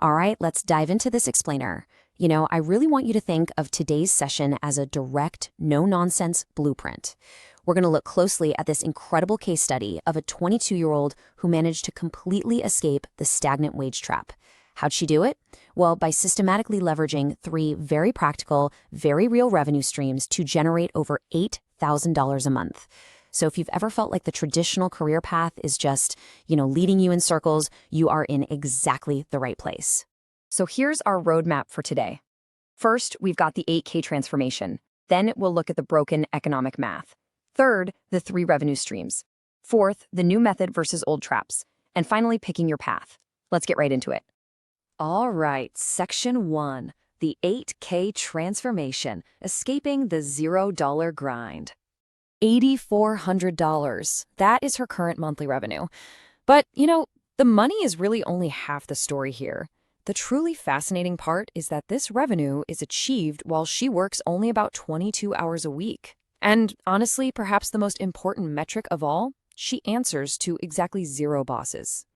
All right, let's dive into this explainer. I really want you to think of today's session as a direct, no-nonsense blueprint. We're going to look closely at this incredible case study of a 22-year-old who managed to completely escape the stagnant wage trap. How'd she do it? Well, by systematically leveraging 3 very practical, very real revenue streams to generate over $8,000 a month. So if you've ever felt like the traditional career path is just, leading you in circles, you are in exactly the right place. So here's our roadmap for today. First, we've got the 8K transformation. Then we'll look at the broken economic math. Third, the 3 revenue streams. Fourth, the new method versus old traps. And finally, picking your path. Let's get right into it. All right, section 1, the 8K transformation, escaping the $0 grind. $8,400. That is her current monthly revenue. But, the money is really only half the story here. The truly fascinating part is that this revenue is achieved while she works only about 22 hours a week. And honestly, perhaps the most important metric of all, she answers to exactly 0 bosses.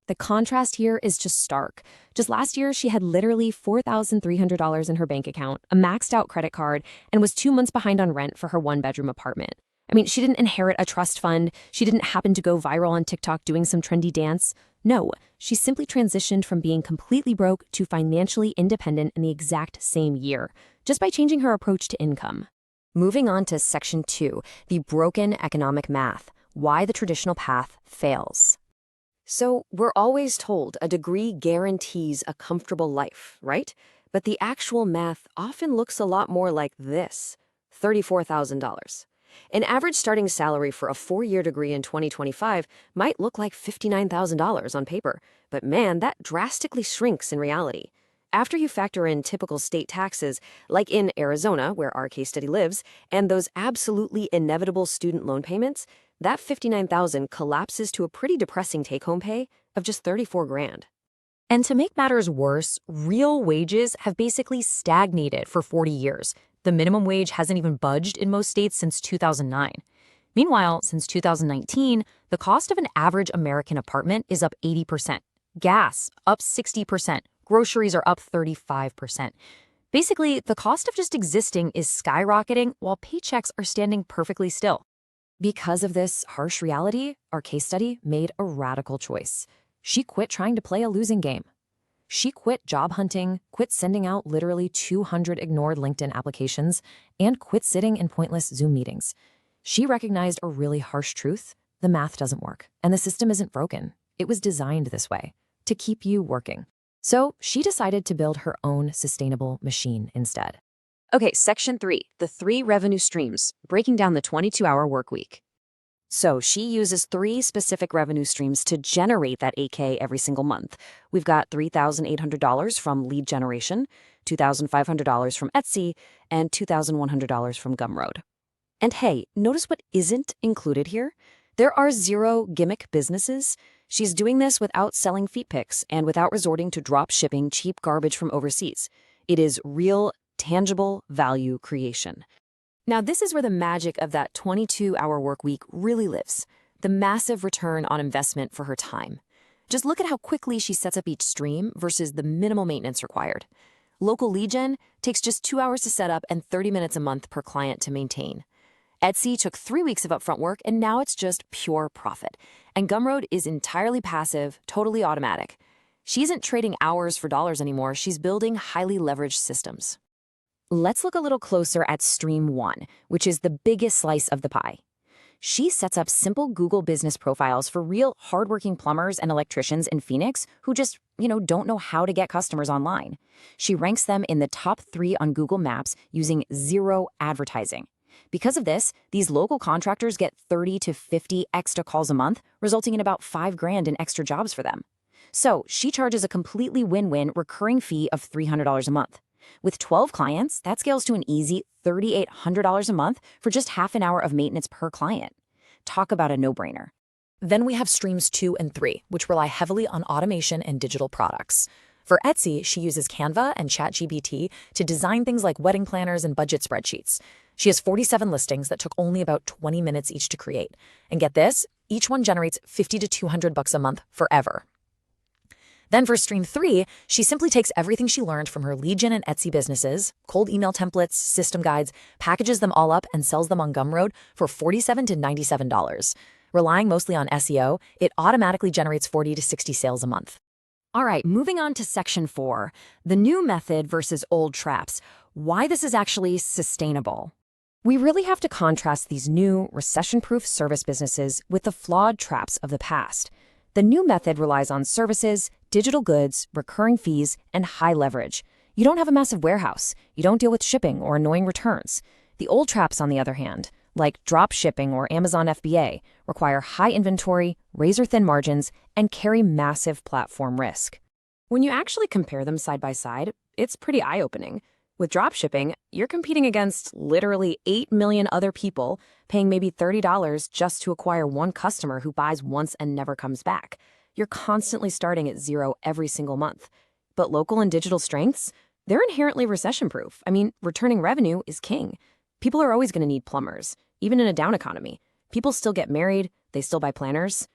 The contrast here is just stark. Just last year, she had literally $4,300 in her bank account, a maxed out credit card, and was 2 months behind on rent for her 1-bedroom apartment. She didn't inherit a trust fund. She didn't happen to go viral on TikTok doing some trendy dance. No, she simply transitioned from being completely broke to financially independent in the exact same year, just by changing her approach to income. Moving on to section 2, the broken economic math, why the traditional path fails. So we're always told a degree guarantees a comfortable life, right? But the actual math often looks a lot more like this, $34,000. An average starting salary for a 4-year degree in 2025 might look like $59,000 on paper, but man, that drastically shrinks in reality. After you factor in typical state taxes, like in Arizona, where our case study lives, and those absolutely inevitable student loan payments, that $59,000 collapses to a pretty depressing take-home pay of just $34,000. And to make matters worse, real wages have basically stagnated for 40 years. The minimum wage hasn't even budged in most states since 2009. Meanwhile, since 2019, the cost of an average American apartment is up 80%. Gas, up 60%. Groceries are up 35%. Basically, the cost of just existing is skyrocketing while paychecks are standing perfectly still. Because of this harsh reality, our case study made a radical choice. She quit trying to play a losing game. She quit job hunting, quit sending out literally 200 ignored LinkedIn applications, and quit sitting in pointless Zoom meetings. She recognized a really harsh truth. The math doesn't work, and the system isn't broken. It was designed this way, to keep you working. So she decided to build her own sustainable machine instead. Okay, section 3, the 3 revenue streams, breaking down the 22-hour work week. So she uses 3 specific revenue streams to generate that 8K every single month. We've got $3,800 from lead generation, $2,500 from Etsy, and $2,100 from Gumroad. And hey, notice what isn't included here? There are 0 gimmick businesses. She's doing this without selling feet pics and without resorting to drop shipping cheap garbage from overseas. It is real, tangible value creation. Now, this is where the magic of that 22-hour work week really lives, the massive return on investment for her time. Just look at how quickly she sets up each stream versus the minimal maintenance required. Local lead gen takes just 2 hours to set up and 30 minutes a month per client to maintain. Etsy took 3 weeks of upfront work, and now it's just pure profit. And Gumroad is entirely passive, totally automatic. She isn't trading hours for dollars anymore. She's building highly leveraged systems. Let's look a little closer at Stream 1, which is the biggest slice of the pie. She sets up simple Google business profiles for real hardworking plumbers and electricians in Phoenix who just, don't know how to get customers online. She ranks them in the top 3 on Google Maps using 0 advertising. Because of this, these local contractors get 30 to 50 extra calls a month, resulting in about $5,000 in extra jobs for them. So she charges a completely win-win recurring fee of $300 a month. With 12 clients, that scales to an easy $3,800 a month for just half an hour of maintenance per client. Talk about a no-brainer. Then we have streams 2 and 3, which rely heavily on automation and digital products. For Etsy, she uses Canva and ChatGPT to design things like wedding planners and budget spreadsheets. She has 47 listings that took only about 20 minutes each to create. And get this, each one generates $50 to $200 a month forever. Then for stream 3, she simply takes everything she learned from her lead gen and Etsy businesses, cold email templates, system guides, packages them all up and sells them on Gumroad for $47 to $97. Relying mostly on SEO, it automatically generates 40 to 60 sales a month. All right, moving on to section 4, the new method versus old traps, why this is actually sustainable. We really have to contrast these new, recession-proof service businesses with the flawed traps of the past. The new method relies on services, digital goods, recurring fees, and high leverage. You don't have a massive warehouse. You don't deal with shipping or annoying returns. The old traps, on the other hand, like drop shipping or Amazon FBA, require high inventory, razor-thin margins, and carry massive platform risk. When you actually compare them side by side, it's pretty eye-opening. With dropshipping, you're competing against literally 8 million other people, paying maybe $30 just to acquire one customer who buys once and never comes back. You're constantly starting at zero every single month. But local and digital strengths, they're inherently recession-proof. I mean, returning revenue is king. People are always going to need plumbers, even in a down economy. People still get married, they still buy planners.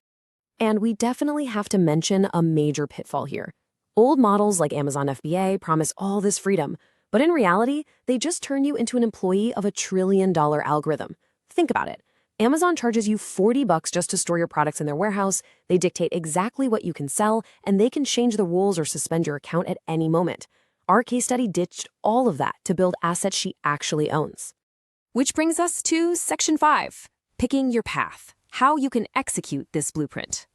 And we definitely have to mention a major pitfall here. Old models like Amazon FBA promise all this freedom, but in reality, they just turn you into an employee of a $1 trillion algorithm. Think about it. Amazon charges you $40 just to store your products in their warehouse, they dictate exactly what you can sell, and they can change the rules or suspend your account at any moment. Our case study ditched all of that to build assets she actually owns. Which brings us to section 5, picking your path, how you can execute this blueprint.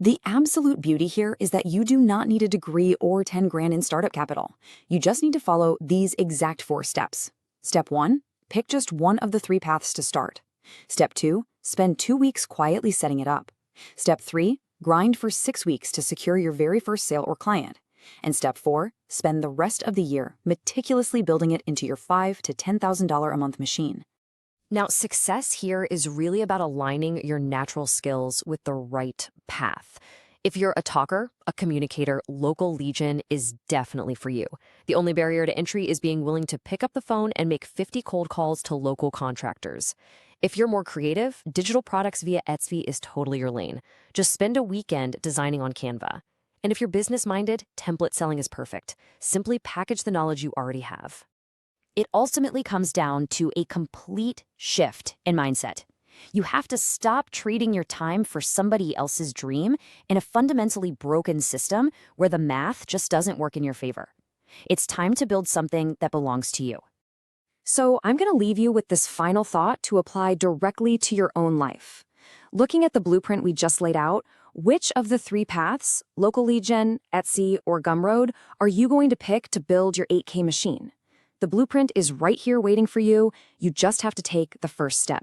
The absolute beauty here is that you do not need a degree or 10 grand in startup capital. You just need to follow these exact 4 steps. Step 1, pick just one of the 3 paths to start. Step 2, spend 2 weeks quietly setting it up. Step 3, grind for 6 weeks to secure your very first sale or client. And step 4, spend the rest of the year meticulously building it into your $5,000 to $10,000 a month machine. Now, success here is really about aligning your natural skills with the right path. If you're a talker, a communicator, local lead gen is definitely for you. The only barrier to entry is being willing to pick up the phone and make 50 cold calls to local contractors. If you're more creative, digital products via Etsy is totally your lane. Just spend a weekend designing on Canva. And if you're business-minded, template selling is perfect. Simply package the knowledge you already have. It ultimately comes down to a complete shift in mindset. You have to stop trading your time for somebody else's dream in a fundamentally broken system where the math just doesn't work in your favor. It's time to build something that belongs to you. So I'm going to leave you with this final thought to apply directly to your own life. Looking at the blueprint we just laid out, which of the 3 paths, local lead gen, Etsy, or Gumroad, are you going to pick to build your 8K machine? The blueprint is right here waiting for you. You just have to take the first step.